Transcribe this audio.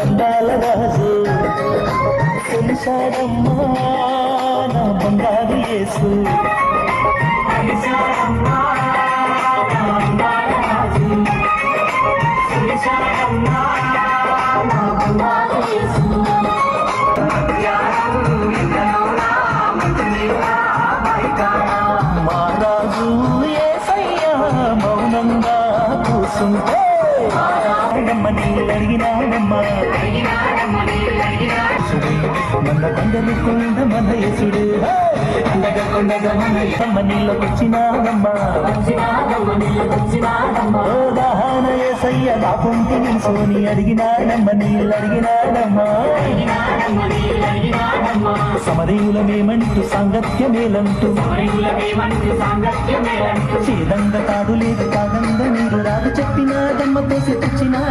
అందాల రాజు తెలిసాడమ్మా నా బంగారు యేసు మా రాజు యేసయ్యా మౌనంగా కూసుంటే నీళ్ళడిగినాడమ్మా మన కొండలు కొండ మన యేసుడు కొండగా మన నీళ్ళకొచ్చినాడమ్మా దాహన యేసయ్య నా పొంటి నిల్సోని అడిగినాడమ్మ నీళ్ళడిగినాడమ్మా సమరీయులమేమంటూ సాంగత్యమేలంటూ చేదంగా కాదు లేదు కాదంగా మీరు రాదు చెప్పినాదమ్మ పోసి తెచ్చినా